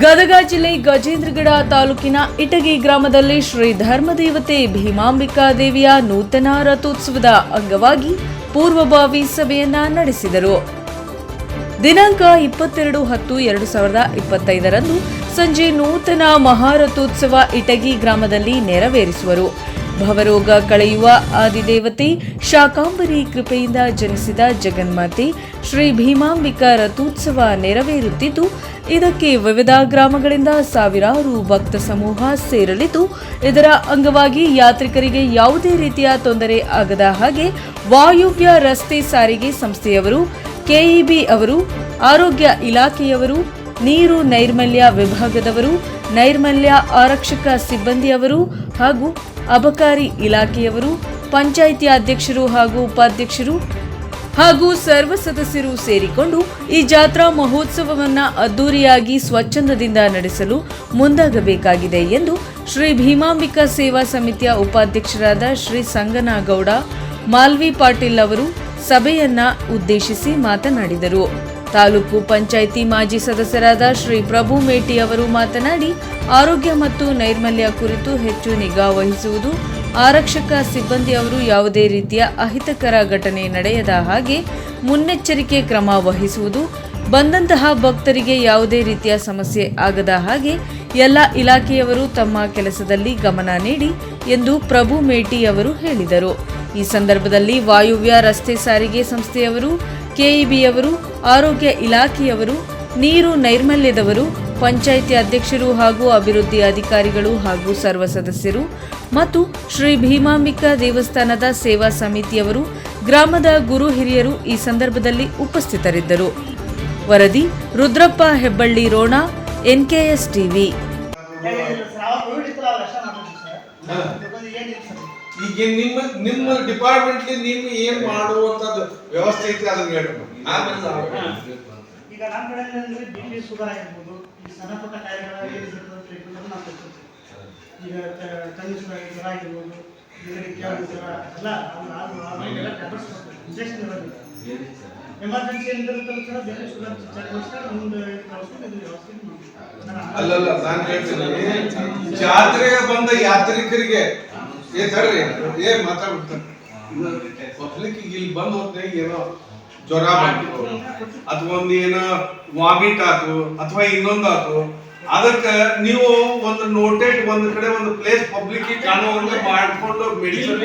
ಗದಗ ಜಿಲ್ಲೆ ಗಜೇಂದ್ರಗಡ ತಾಲೂಕಿನ ಇಟಗಿ ಗ್ರಾಮದಲ್ಲಿ ಶ್ರೀ ಧರ್ಮದೇವತೆ ಭೀಮಾಂಬಿಕಾ ದೇವಿಯ ನೂತನ ರಥೋತ್ಸವದ ಅಂಗವಾಗಿ ಪೂರ್ವಭಾವಿ ಸಭೆಯನ್ನ ನಡೆಸಿದರು. ದಿನಾಂಕ 22/10/2025 ಸಂಜೆ ನೂತನ ಮಹಾರಥೋತ್ಸವ ಇಟಗಿ ಗ್ರಾಮದಲ್ಲಿ ನೆರವೇರಿಸುವರು. ಭವರೋಗ ಕಳೆಯುವ ಆದಿದೇವತೆ ಶಾಕಾಂಬರಿ ಕೃಪೆಯಿಂದ ಜನಿಸಿದ ಜಗನ್ಮಾತೆ ಶ್ರೀ ಭೀಮಾಂಬಿಕಾ ರಥೋತ್ಸವ ನೆರವೇರುತ್ತಿದ್ದು, ಇದಕ್ಕೆ ವಿವಿಧ ಗ್ರಾಮಗಳಿಂದ ಸಾವಿರಾರು ಭಕ್ತ ಸಮೂಹ ಸೇರಲಿದ್ದು, ಇದರ ಅಂಗವಾಗಿ ಯಾತ್ರಿಕರಿಗೆ ಯಾವುದೇ ರೀತಿಯ ತೊಂದರೆ ಆಗದ ಹಾಗೆ ವಾಯುವ್ಯ ರಸ್ತೆ ಸಾರಿಗೆ ಸಂಸ್ಥೆಯವರು, ಕೆಇಬಿ ಅವರು, ಆರೋಗ್ಯ ಇಲಾಖೆಯವರು, ನೀರು ನೈರ್ಮಲ್ಯ ವಿಭಾಗದವರು, ನೈರ್ಮಲ್ಯ ಆರಕ್ಷಕ ಸಿಬ್ಬಂದಿಯವರು ಹಾಗೂ ಅಬಕಾರಿ ಇಲಾಖೆಯವರು, ಪಂಚಾಯಿತಿ ಅಧ್ಯಕ್ಷರು ಹಾಗೂ ಉಪಾಧ್ಯಕ್ಷರು ಹಾಗೂ ಸರ್ವ ಸದಸ್ಯರು ಸೇರಿಕೊಂಡು ಈ ಜಾತ್ರಾ ಮಹೋತ್ಸವವನ್ನು ಅದ್ದೂರಿಯಾಗಿ ಸ್ವಚ್ಛಂದದಿಂದ ನಡೆಸಲು ಮುಂದಾಗಬೇಕಾಗಿದೆ ಎಂದು ಶ್ರೀ ಭೀಮಾಂಬಿಕಾ ಸೇವಾ ಸಮಿತಿಯ ಉಪಾಧ್ಯಕ್ಷರಾದ ಶ್ರೀ ಸಂಗನಗೌಡ ಮಾಲ್ವಿ ಪಾಟೀಲ್ ಅವರು ಸಭೆಯನ್ನ ಉದ್ದೇಶಿಸಿ ಮಾತನಾಡಿದರು. ತಾಲೂಕು ಪಂಚಾಯಿತಿ ಮಾಜಿ ಸದಸ್ಯರಾದ ಶ್ರೀ ಪ್ರಭು ಮೇಟಿ ಅವರು ಮಾತನಾಡಿ, ಆರೋಗ್ಯ ಮತ್ತು ನೈರ್ಮಲ್ಯ ಕುರಿತು ಹೆಚ್ಚು ನಿಗಾ ವಹಿಸುವುದು, ಆರಕ್ಷಕ ಸಿಬ್ಬಂದಿಯವರು ಯಾವುದೇ ರೀತಿಯ ಅಹಿತಕರ ಘಟನೆ ನಡೆಯದ ಹಾಗೆ ಮುನ್ನೆಚ್ಚರಿಕೆ ಕ್ರಮ ವಹಿಸುವುದು, ಬಂದಂತಹ ಭಕ್ತರಿಗೆ ಯಾವುದೇ ರೀತಿಯ ಸಮಸ್ಯೆ ಆಗದ ಹಾಗೆ ಎಲ್ಲ ಇಲಾಖೆಯವರು ತಮ್ಮ ಕೆಲಸದಲ್ಲಿ ಗಮನ ನೀಡಿ ಎಂದು ಪ್ರಭು ಮೇಟಿ ಅವರು ಹೇಳಿದರು. ಈ ಸಂದರ್ಭದಲ್ಲಿ ವಾಯುವ್ಯ ರಸ್ತೆ ಸಾರಿಗೆ ಸಂಸ್ಥೆಯವರು, ಕೆಇಬಿಯವರು, ಆರೋಗ್ಯ ಇಲಾಖೆಯವರು, ನೀರು ನೈರ್ಮಲ್ಯದವರು, ಪಂಚಾಯಿತಿ ಅಧ್ಯಕ್ಷರು ಹಾಗೂ ಅಭಿವೃದ್ಧಿ ಅಧಿಕಾರಿಗಳು ಹಾಗೂ ಸರ್ವ ಸದಸ್ಯರು ಮತ್ತು ಶ್ರೀ ಭೀಮಾಂಬಿಕಾ ದೇವಸ್ಥಾನದ ಸೇವಾ ಸಮಿತಿಯವರು, ಗ್ರಾಮದ ಗುರು ಹಿರಿಯರು ಈ ಸಂದರ್ಭದಲ್ಲಿ ಉಪಸ್ಥಿತರಿದ್ದರು. ವರದಿ ರುದ್ರಪ್ಪ ಹೆಬ್ಬಳ್ಳಿ ರೋಣ, ಎನ್ಕೆಎಸ್ ಟಿವಿ. ಈಗ ನಿಮ್ಮ ಡಿಪಾರ್ಟ್ಮೆಂಟ್ ನೀವು ಏನ್ ಮಾಡುವಂತದ್ದು ವ್ಯವಸ್ಥೆ ಐತಿ ಅದನ್ನ ಹೇಳಿ. ಈಗ ನಮ್ಮ ಕಡೆ ಬಿಪಿ ಶುಗರ್ ಆಗಿರ್ಬೋದು, ಈ ಸಣ್ಣ ಪುಟ್ಟ ಕಾಯಿಲೆಗಳಾಗಿ ಈಗ ಕಣ್ಣು ಜ್ವರ ಆಗಿರ್ಬೋದು, ಜ್ವರ ಎಲ್ಲ ಇಂಜೆಕ್ಷನ್ ಇರೋದಿಲ್ಲ. ಎಮರ್ಜೆನ್ಸಿ ಏನಿದ್ರು ಬೇರೆ ಶುಗರ್ ಚೆಕ್ ಮಾಡಿಸ್ಕೊಂಡು ಮುಂದೆ ವ್ಯವಸ್ಥೆ ಅಲ್ಲಲ್ಲ ನಾನು ಹೇಳ್ತೀನಿ, ಜಾತ್ರೆಗೆ ಬಂದ ಯಾತ್ರಿಕರಿಗೆ ಮಾತಾಡ್ಬಿಡ್ತಾರೆ. ಪಬ್ಲಿಕ್ ಇಲ್ಲಿ ಬಂದ್ ಹೋಗ್ತಾರೆ, ಏನೋ ಜ್ವರ ಬಂತು ಅಥವಾ ಒಂದು ಏನೋ ವಾಮಿಟ್ ಆತು ಅಥವಾ ಇನ್ನೊಂದು ಆತು, ಅದಕ್ಕೆ ನೀವು ಒಂದು ನೋಟೆಡ್ ಒಂದ್ ಕಡೆ ಒಂದು ಪ್ಲೇಸ್ ಪಬ್ಲಿಕ್ ಕಾಣುವಂಗೆ ಮಾಡ್ಕೊಂಡು ಮೆಡಿಸಿನ್